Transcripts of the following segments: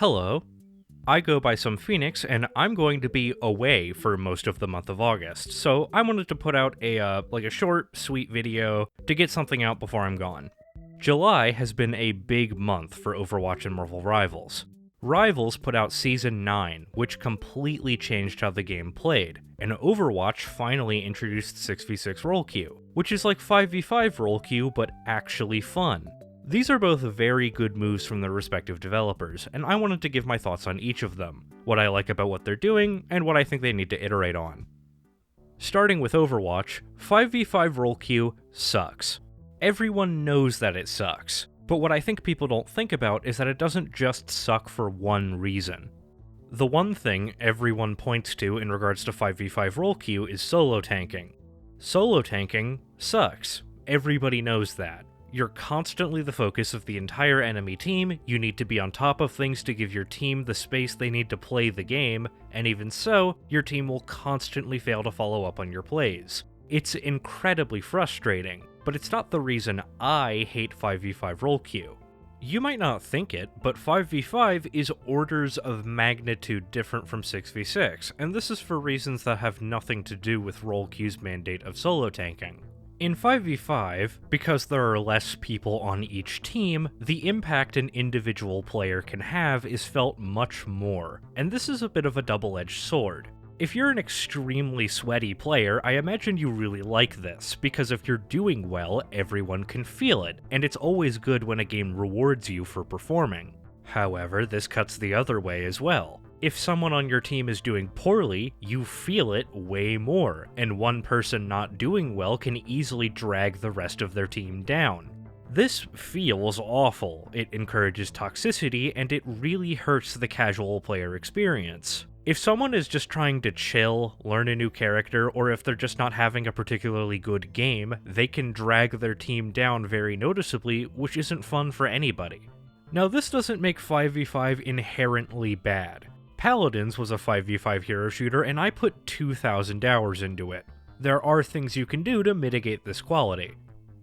Hello, I go by somePhoenix, and I'm going to be away for most of the month of August, so I wanted to put out a short, sweet video to get something out before I'm gone. July has been a big month for Overwatch and Marvel Rivals. Rivals put out Season 9, which completely changed how the game played, and Overwatch finally introduced 6v6 role queue, which is like 5v5 role queue, but actually fun. These are both very good moves from their respective developers, and I wanted to give my thoughts on each of them, what I like about what they're doing, and what I think they need to iterate on. Starting with Overwatch, 5v5 role queue sucks. Everyone knows that it sucks, but what I think people don't think about is that it doesn't just suck for one reason. The one thing everyone points to in regards to 5v5 role queue is solo tanking. Solo tanking sucks. Everybody knows that. You're constantly the focus of the entire enemy team, you need to be on top of things to give your team the space they need to play the game, and even so, your team will constantly fail to follow up on your plays. It's incredibly frustrating, but it's not the reason I hate 5v5 role queue. You might not think it, but 5v5 is orders of magnitude different from 6v6, and this is for reasons that have nothing to do with role queue's mandate of solo tanking. In 5v5, because there are less people on each team, the impact an individual player can have is felt much more, and this is a bit of a double-edged sword. If you're an extremely sweaty player, I imagine you really like this, because if you're doing well, everyone can feel it, and it's always good when a game rewards you for performing. However, this cuts the other way as well. If someone on your team is doing poorly, you feel it way more, and one person not doing well can easily drag the rest of their team down. This feels awful, it encourages toxicity, and it really hurts the casual player experience. If someone is just trying to chill, learn a new character, or if they're just not having a particularly good game, they can drag their team down very noticeably, which isn't fun for anybody. Now, this doesn't make 5v5 inherently bad. Paladins was a 5v5 hero shooter, and I put 2,000 hours into it. There are things you can do to mitigate this quality.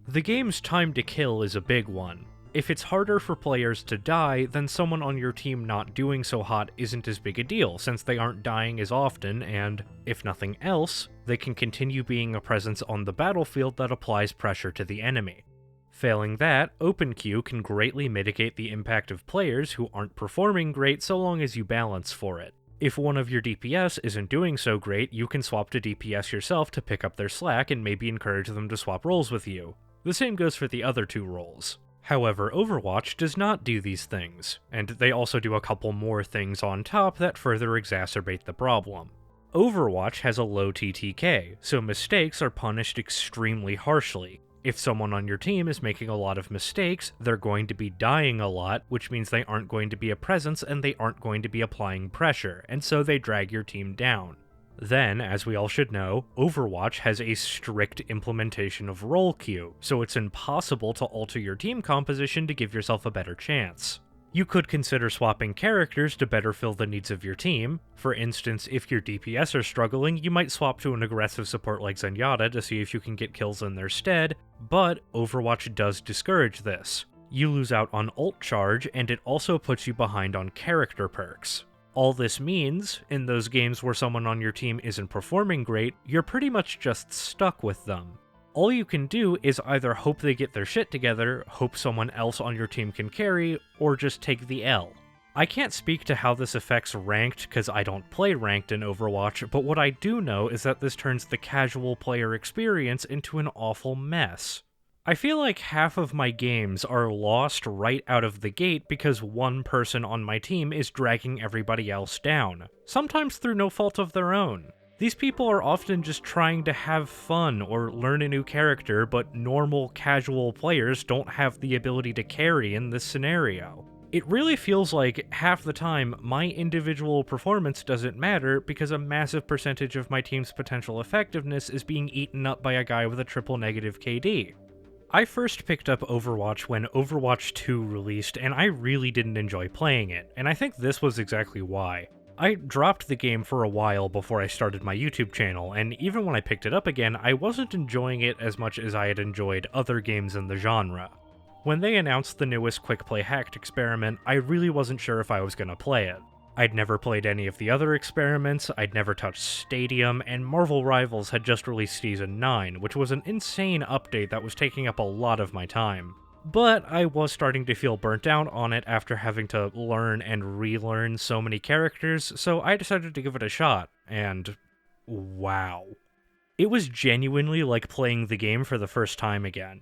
The game's time to kill is a big one. If it's harder for players to die, then someone on your team not doing so hot isn't as big a deal, since they aren't dying as often, and, if nothing else, they can continue being a presence on the battlefield that applies pressure to the enemy. Failing that, open queue can greatly mitigate the impact of players who aren't performing great so long as you balance for it. If one of your DPS isn't doing so great, you can swap to DPS yourself to pick up their slack and maybe encourage them to swap roles with you. The same goes for the other two roles. However, Overwatch does not do these things, and they also do a couple more things on top that further exacerbate the problem. Overwatch has a low TTK, so mistakes are punished extremely harshly. If someone on your team is making a lot of mistakes, they're going to be dying a lot, which means they aren't going to be a presence and they aren't going to be applying pressure, and so they drag your team down. Then, as we all should know, Overwatch has a strict implementation of role queue, so it's impossible to alter your team composition to give yourself a better chance. You could consider swapping characters to better fill the needs of your team. For instance, if your DPS are struggling, you might swap to an aggressive support like Zenyatta to see if you can get kills in their stead, but Overwatch does discourage this. You lose out on ult charge, and it also puts you behind on character perks. All this means, in those games where someone on your team isn't performing great, you're pretty much just stuck with them. All you can do is either hope they get their shit together, hope someone else on your team can carry, or just take the L. I can't speak to how this affects ranked because I don't play ranked in Overwatch, but what I do know is that this turns the casual player experience into an awful mess. I feel like half of my games are lost right out of the gate because one person on my team is dragging everybody else down, sometimes through no fault of their own. These people are often just trying to have fun or learn a new character, but normal, casual players don't have the ability to carry in this scenario. It really feels like, half the time, my individual performance doesn't matter because a massive percentage of my team's potential effectiveness is being eaten up by a guy with a triple negative KD. I first picked up Overwatch when Overwatch 2 released, and I really didn't enjoy playing it, and I think this was exactly why. I dropped the game for a while before I started my YouTube channel, and even when I picked it up again, I wasn't enjoying it as much as I had enjoyed other games in the genre. When they announced the newest Quickplay Hacked experiment, I really wasn't sure if I was gonna play it. I'd never played any of the other experiments, I'd never touched Stadium, and Marvel Rivals had just released Season 9, which was an insane update that was taking up a lot of my time. But I was starting to feel burnt out on it after having to learn and relearn so many characters, so I decided to give it a shot, and wow. It was genuinely like playing the game for the first time again.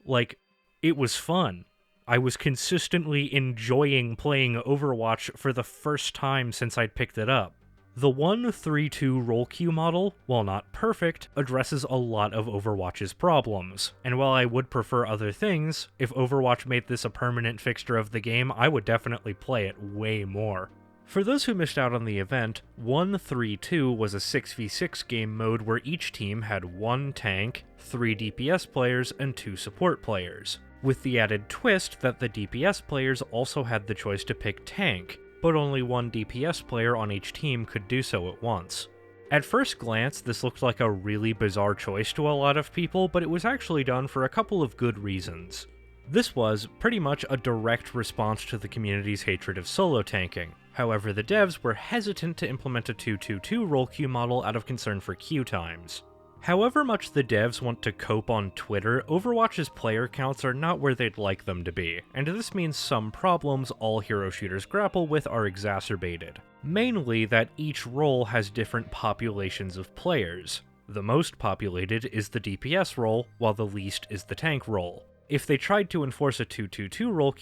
Like, it was fun. I was consistently enjoying playing Overwatch for the first time since I'd picked it up. The 1-3-2 role queue model, while not perfect, addresses a lot of Overwatch's problems, and while I would prefer other things, if Overwatch made this a permanent fixture of the game, I would definitely play it way more. For those who missed out on the event, 1-3-2 was a 6v6 game mode where each team had 1 tank, 3 DPS players, and 2 support players, with the added twist that the DPS players also had the choice to pick tank, but only 1 DPS player on each team could do so at once. At first glance, this looked like a really bizarre choice to a lot of people, but it was actually done for a couple of good reasons. This was pretty much a direct response to the community's hatred of solo tanking. However, the devs were hesitant to implement a 2-2-2 role queue model out of concern for queue times. However much the devs want to cope on Twitter, Overwatch's player counts are not where they'd like them to be, and this means some problems all hero shooters grapple with are exacerbated. Mainly that each role has different populations of players. The most populated is the DPS role, while the least is the tank role. If they tried to enforce a 2-2-2 role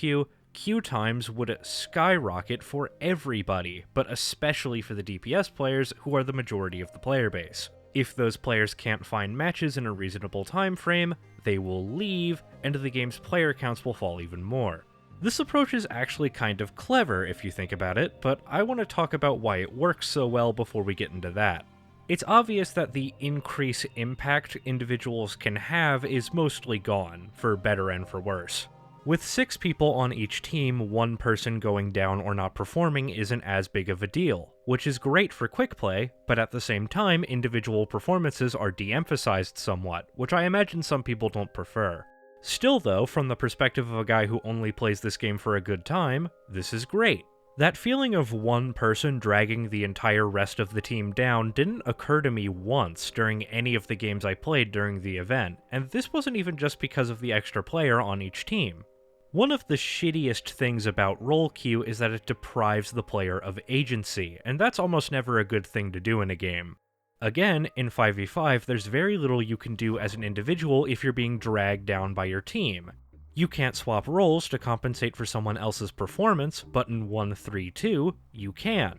queue times would skyrocket for everybody, but especially for the DPS players who are the majority of the player base. If those players can't find matches in a reasonable time frame, they will leave, and the game's player counts will fall even more. This approach is actually kind of clever if you think about it, but I want to talk about why it works so well before we get into that. It's obvious that the increased impact individuals can have is mostly gone, for better and for worse. With 6 people on each team, 1 person going down or not performing isn't as big of a deal, which is great for quick play, but at the same time, individual performances are de-emphasized somewhat, which I imagine some people don't prefer. Still though, from the perspective of a guy who only plays this game for a good time, this is great. That feeling of 1 person dragging the entire rest of the team down didn't occur to me once during any of the games I played during the event, and this wasn't even just because of the extra player on each team. One of the shittiest things about role queue is that it deprives the player of agency, and that's almost never a good thing to do in a game. Again, in 5v5, there's very little you can do as an individual if you're being dragged down by your team. You can't swap roles to compensate for someone else's performance, but in 1-3-2, you can.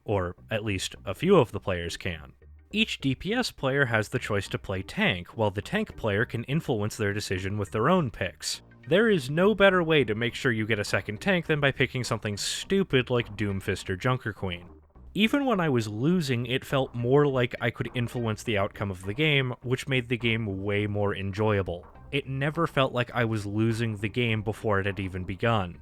Or at least a few of the players can. Each DPS player has the choice to play tank, while the tank player can influence their decision with their own picks. There is no better way to make sure you get a second tank than by picking something stupid like Doomfist or Junker Queen. Even when I was losing, it felt more like I could influence the outcome of the game, which made the game way more enjoyable. It never felt like I was losing the game before it had even begun.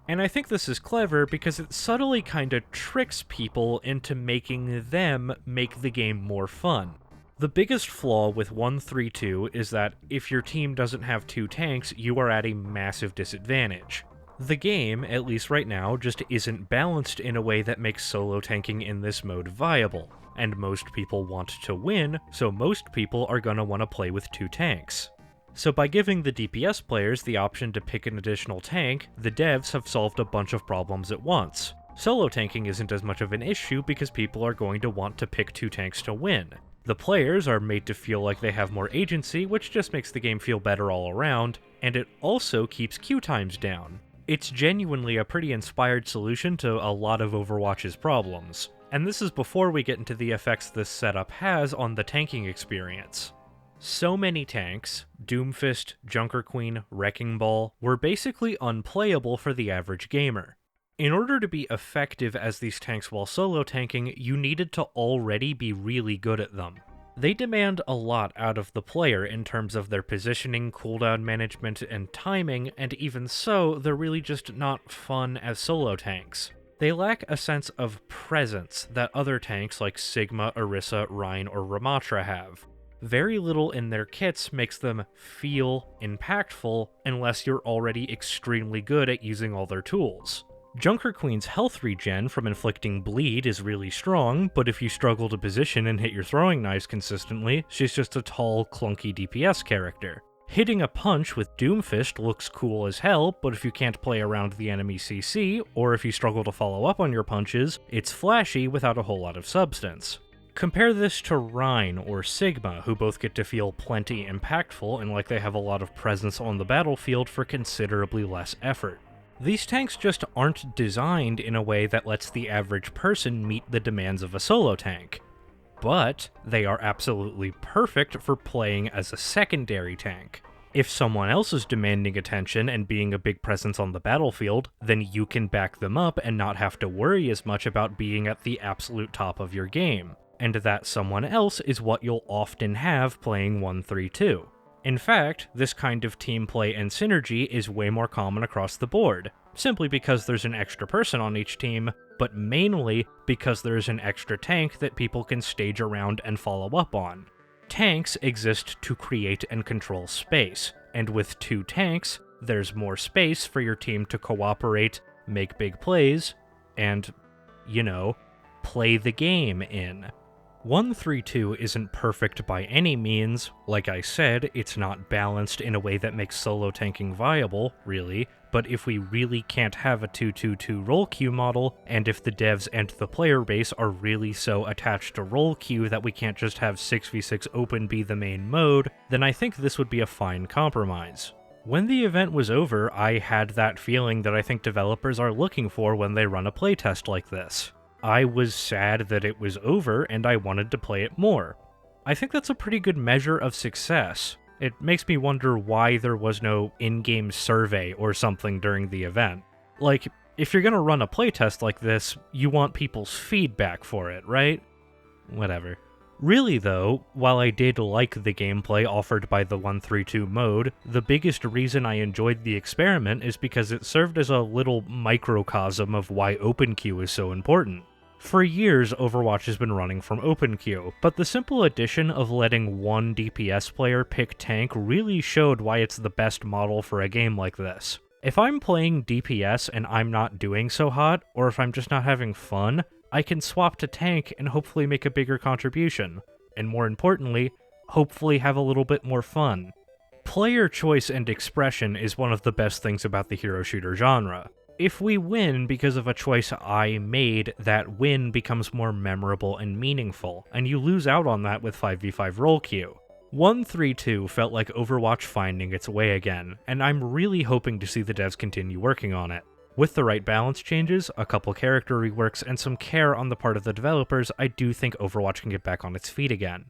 And I think this is clever because it subtly kinda tricks people into making them make the game more fun. The biggest flaw with 1-3-2 is that if your team doesn't have 2 tanks, you are at a massive disadvantage. The game, at least right now, just isn't balanced in a way that makes solo tanking in this mode viable, and most people want to win, so most people are gonna want to play with 2 tanks. So by giving the DPS players the option to pick an additional tank, the devs have solved a bunch of problems at once. Solo tanking isn't as much of an issue because people are going to want to pick 2 tanks to win. The players are made to feel like they have more agency, which just makes the game feel better all around, and it also keeps queue times down. It's genuinely a pretty inspired solution to a lot of Overwatch's problems, and this is before we get into the effects this setup has on the tanking experience. So many tanks, Doomfist, Junker Queen, Wrecking Ball, were basically unplayable for the average gamer. In order to be effective as these tanks while solo tanking, you needed to already be really good at them. They demand a lot out of the player in terms of their positioning, cooldown management, and timing, and even so, they're really just not fun as solo tanks. They lack a sense of presence that other tanks like Sigma, Orisa, Rhine, or Ramatra have. Very little in their kits makes them feel impactful unless you're already extremely good at using all their tools. Junker Queen's health regen from inflicting bleed is really strong, but if you struggle to position and hit your throwing knives consistently, she's just a tall, clunky DPS character. Hitting a punch with Doomfist looks cool as hell, but if you can't play around the enemy CC, or if you struggle to follow up on your punches, it's flashy without a whole lot of substance. Compare this to Rhine or Sigma, who both get to feel plenty impactful and like they have a lot of presence on the battlefield for considerably less effort. These tanks just aren't designed in a way that lets the average person meet the demands of a solo tank. But they are absolutely perfect for playing as a secondary tank. If someone else is demanding attention and being a big presence on the battlefield, then you can back them up and not have to worry as much about being at the absolute top of your game. And that someone else is what you'll often have playing 1-3-2. In fact, this kind of team play and synergy is way more common across the board, simply because there's an extra person on each team, but mainly because there's an extra tank that people can stage around and follow up on. Tanks exist to create and control space, and with 2 tanks, there's more space for your team to cooperate, make big plays, and, play the game in. 1-3-2 isn't perfect by any means. Like I said, it's not balanced in a way that makes solo tanking viable, really, but if we really can't have a 2-2-2 role queue model, and if the devs and the player base are really so attached to role queue that we can't just have 6v6 open be the main mode, then I think this would be a fine compromise. When the event was over, I had that feeling that I think developers are looking for when they run a playtest like this. I was sad that it was over, and I wanted to play it more. I think that's a pretty good measure of success. It makes me wonder why there was no in-game survey or something during the event. Like, if you're gonna run a playtest like this, you want people's feedback for it, right? Whatever. Really though, while I did like the gameplay offered by the 1-3-2 mode, the biggest reason I enjoyed the experiment is because it served as a little microcosm of why OpenQ is so important. For years, Overwatch has been running from OpenQ, but the simple addition of letting one DPS player pick tank really showed why it's the best model for a game like this. If I'm playing DPS and I'm not doing so hot, or if I'm just not having fun, I can swap to tank and hopefully make a bigger contribution, and more importantly, hopefully have a little bit more fun. Player choice and expression is one of the best things about the hero shooter genre. If we win because of a choice I made, that win becomes more memorable and meaningful, and you lose out on that with 5v5 role queue. 1-3-2 felt like Overwatch finding its way again, and I'm really hoping to see the devs continue working on it. With the right balance changes, a couple character reworks, and some care on the part of the developers, I do think Overwatch can get back on its feet again.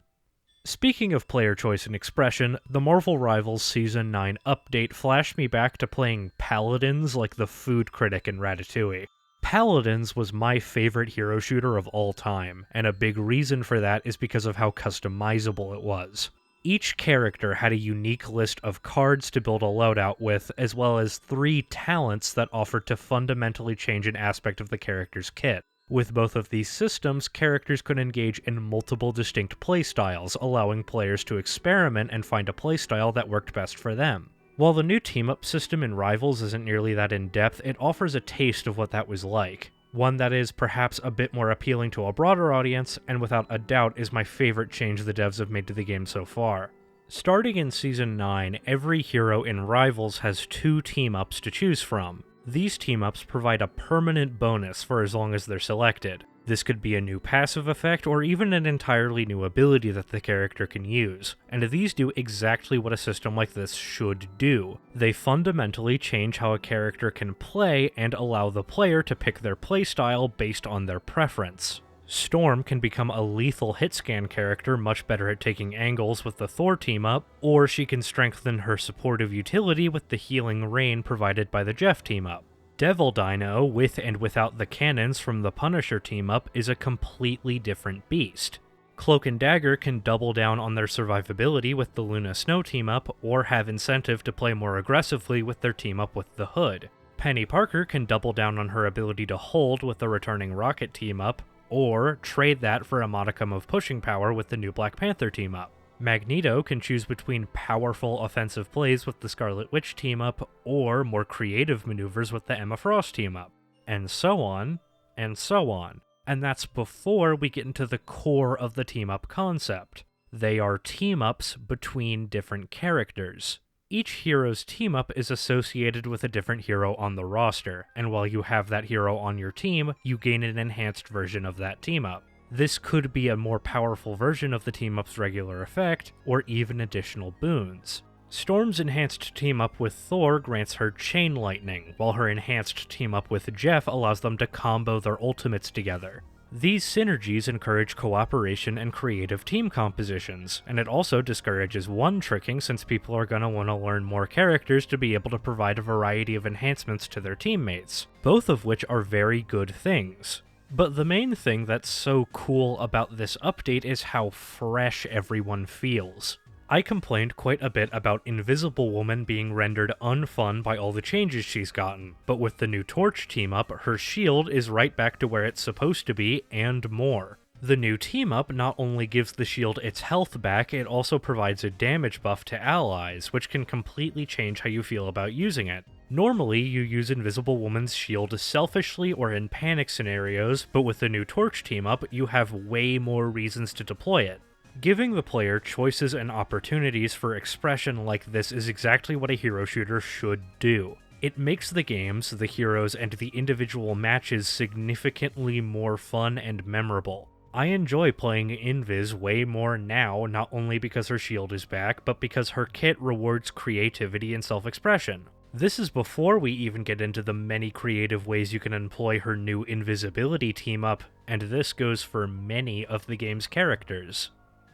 Speaking of player choice and expression, the Marvel Rivals Season 9 update flashed me back to playing Paladins like the food critic in Ratatouille. Paladins was my favorite hero shooter of all time, and a big reason for that is because of how customizable it was. Each character had a unique list of cards to build a loadout with, as well as 3 talents that offered to fundamentally change an aspect of the character's kit. With both of these systems, characters could engage in multiple distinct playstyles, allowing players to experiment and find a playstyle that worked best for them. While the new team-up system in Rivals isn't nearly that in-depth, it offers a taste of what that was like. One that is perhaps a bit more appealing to a broader audience, and without a doubt is my favorite change the devs have made to the game so far. Starting in Season 9, every hero in Rivals has 2 team-ups to choose from. These team-ups provide a permanent bonus for as long as they're selected. This could be a new passive effect or even an entirely new ability that the character can use, and these do exactly what a system like this should do. They fundamentally change how a character can play and allow the player to pick their playstyle based on their preference. Storm can become a lethal hitscan character much better at taking angles with the Thor team-up, or she can strengthen her supportive utility with the healing rain provided by the Jeff team-up. Devil Dino, with and without the cannons from the Punisher team-up, is a completely different beast. Cloak and Dagger can double down on their survivability with the Luna Snow team-up, or have incentive to play more aggressively with their team-up with the Hood. Penny Parker can double down on her ability to hold with the returning Rocket team-up, or trade that for a modicum of pushing power with the new Black Panther team-up. Magneto can choose between powerful offensive plays with the Scarlet Witch team-up or more creative maneuvers with the Emma Frost team-up, and so on, and so on. And that's before we get into the core of the team-up concept. They are team-ups between different characters. Each hero's team-up is associated with a different hero on the roster, and while you have that hero on your team, you gain an enhanced version of that team-up. This could be a more powerful version of the team-up's regular effect, or even additional boons. Storm's enhanced team-up with Thor grants her Chain Lightning, while her enhanced team-up with Jeff allows them to combo their ultimates together. These synergies encourage cooperation and creative team compositions, and it also discourages one-tricking since people are going to want to learn more characters to be able to provide a variety of enhancements to their teammates, both of which are very good things. But the main thing that's so cool about this update is how fresh everyone feels. I complained quite a bit about Invisible Woman being rendered unfun by all the changes she's gotten, but with the new Torch team-up, her shield is right back to where it's supposed to be, and more. The new team-up not only gives the shield its health back, it also provides a damage buff to allies, which can completely change how you feel about using it. Normally, you use Invisible Woman's shield selfishly or in panic scenarios, but with the new Torch team-up, you have way more reasons to deploy it. Giving the player choices and opportunities for expression like this is exactly what a hero shooter should do. It makes the games, the heroes, and the individual matches significantly more fun and memorable. I enjoy playing Invis way more now, not only because her shield is back, but because her kit rewards creativity and self-expression. This is before we even get into the many creative ways you can employ her new invisibility team-up, and this goes for many of the game's characters.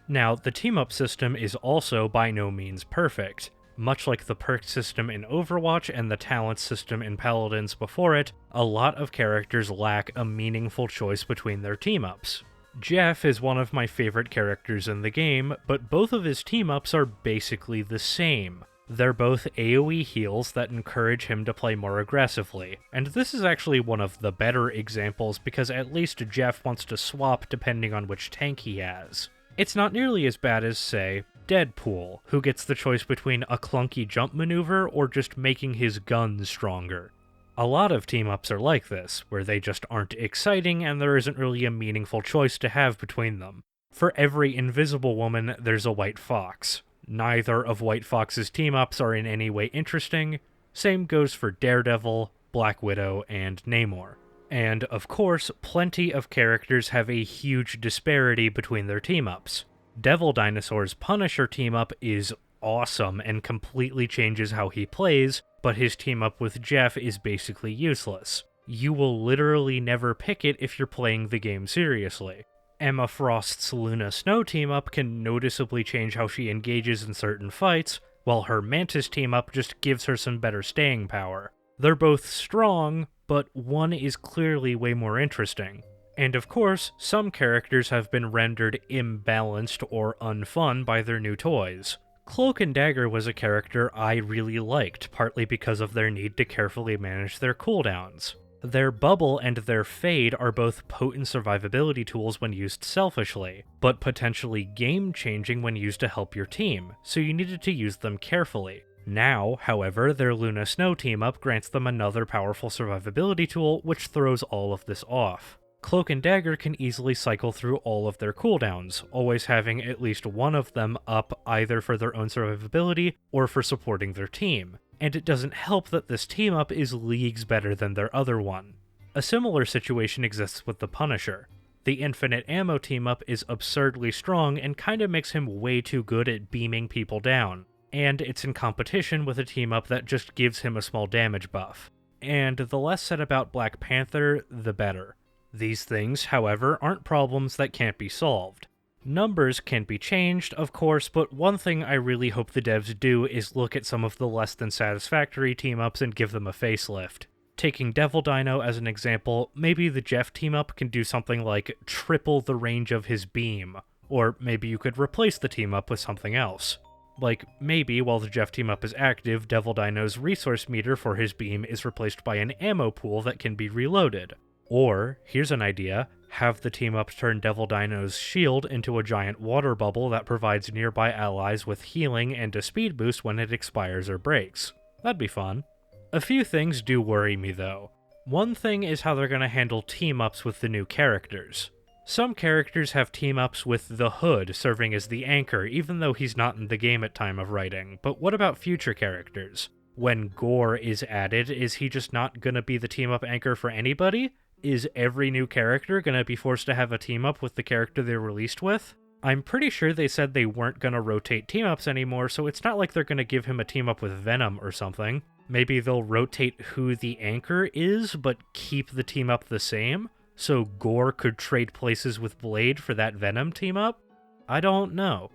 Now, the team-up system is also by no means perfect. Much like the perk system in Overwatch and the talent system in Paladins before it, a lot of characters lack a meaningful choice between their team-ups. Jeff is one of my favorite characters in the game, but both of his team-ups are basically the same. They're both AoE heals that encourage him to play more aggressively, and this is actually one of the better examples because at least Jeff wants to swap depending on which tank he has. It's not nearly as bad as, say, Deadpool, who gets the choice between a clunky jump maneuver or just making his guns stronger. A lot of team-ups are like this, where they just aren't exciting and there isn't really a meaningful choice to have between them. For every Invisible Woman, there's a White Fox. Neither of White Fox's team-ups are in any way interesting. Same goes for Daredevil, Black Widow, and Namor. And, of course, plenty of characters have a huge disparity between their team-ups. Devil Dinosaur's Punisher team-up is awesome and completely changes how he plays, but his team-up with Jeff is basically useless. You will literally never pick it if you're playing the game seriously. Emma Frost's Luna Snow team-up can noticeably change how she engages in certain fights, while her Mantis team-up just gives her some better staying power. They're both strong, but one is clearly way more interesting. And of course, some characters have been rendered imbalanced or unfun by their new toys. Cloak and Dagger was a character I really liked, partly because of their need to carefully manage their cooldowns. Their Bubble and their Fade are both potent survivability tools when used selfishly, but potentially game-changing when used to help your team, so you needed to use them carefully. Now, however, their Luna Snow team-up grants them another powerful survivability tool, which throws all of this off. Cloak and Dagger can easily cycle through all of their cooldowns, always having at least one of them up either for their own survivability or for supporting their team. And it doesn't help that this team-up is leagues better than their other one. A similar situation exists with the Punisher. The Infinite Ammo team-up is absurdly strong and kinda makes him way too good at beaming people down, and it's in competition with a team-up that just gives him a small damage buff. And the less said about Black Panther, the better. These things, however, aren't problems that can't be solved. Numbers can be changed, of course, but one thing I really hope the devs do is look at some of the less than satisfactory team-ups and give them a facelift. Taking Devil Dino as an example, maybe the Jeff team-up can do something like triple the range of his beam, or maybe you could replace the team-up with something else. Like, maybe while the Jeff team-up is active, Devil Dino's resource meter for his beam is replaced by an ammo pool that can be reloaded. Or, here's an idea, Have the team-ups turn Devil Dino's shield into a giant water bubble that provides nearby allies with healing and a speed boost when it expires or breaks. That'd be fun. A few things do worry me though. One thing is how they're going to handle team-ups with the new characters. Some characters have team-ups with the Hood serving as the anchor, even though he's not in the game at time of writing. But what about future characters? When Gore is added, is he just not going to be the team-up anchor for anybody? Is every new character going to be forced to have a team-up with the character they're released with? I'm pretty sure they said they weren't going to rotate team-ups anymore, so it's not like they're going to give him a team-up with Venom or something. Maybe they'll rotate who the anchor is, but keep the team-up the same, so Gore could trade places with Blade for that Venom team-up? I don't know.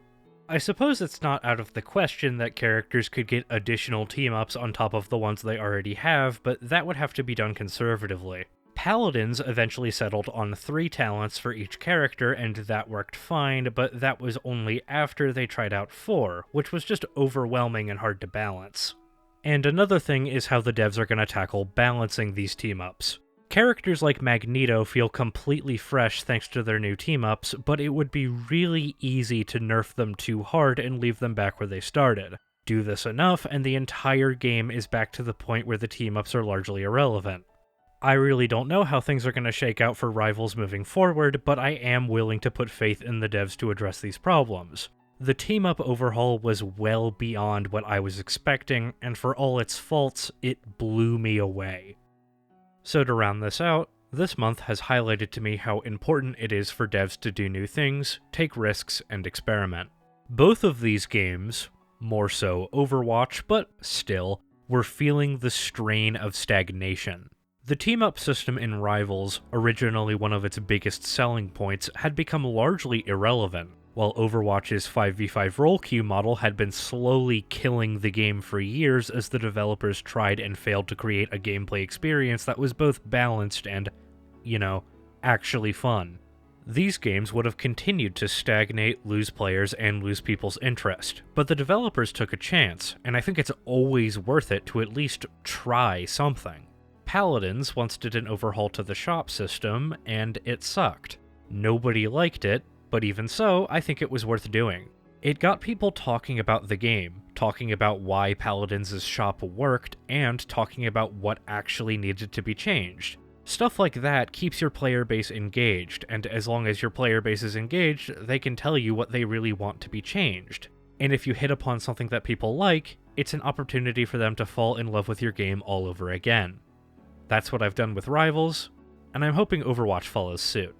I suppose it's not out of the question that characters could get additional team-ups on top of the ones they already have, but that would have to be done conservatively. Paladins eventually settled on 3 talents for each character, and that worked fine, but that was only after they tried out 4, which was just overwhelming and hard to balance. And another thing is how the devs are going to tackle balancing these team-ups. Characters like Magneto feel completely fresh thanks to their new team-ups, but it would be really easy to nerf them too hard and leave them back where they started. Do this enough, and the entire game is back to the point where the team-ups are largely irrelevant. I really don't know how things are going to shake out for Rivals moving forward, but I am willing to put faith in the devs to address these problems. The team-up overhaul was well beyond what I was expecting, and for all its faults, it blew me away. So to round this out, this month has highlighted to me how important it is for devs to do new things, take risks, and experiment. Both of these games, more so Overwatch, but still, were feeling the strain of stagnation. The team-up system in Rivals, originally one of its biggest selling points, had become largely irrelevant, while Overwatch's 5v5 role queue model had been slowly killing the game for years as the developers tried and failed to create a gameplay experience that was both balanced and, actually fun. These games would have continued to stagnate, lose players, and lose people's interest, but the developers took a chance, and I think it's always worth it to at least try something. Paladins once did an overhaul to the shop system, and it sucked. Nobody liked it, but even so, I think it was worth doing. It got people talking about the game, talking about why Paladins' shop worked, and talking about what actually needed to be changed. Stuff like that keeps your player base engaged, and as long as your player base is engaged, they can tell you what they really want to be changed. And if you hit upon something that people like, it's an opportunity for them to fall in love with your game all over again. That's what I've done with Rivals, and I'm hoping Overwatch follows suit.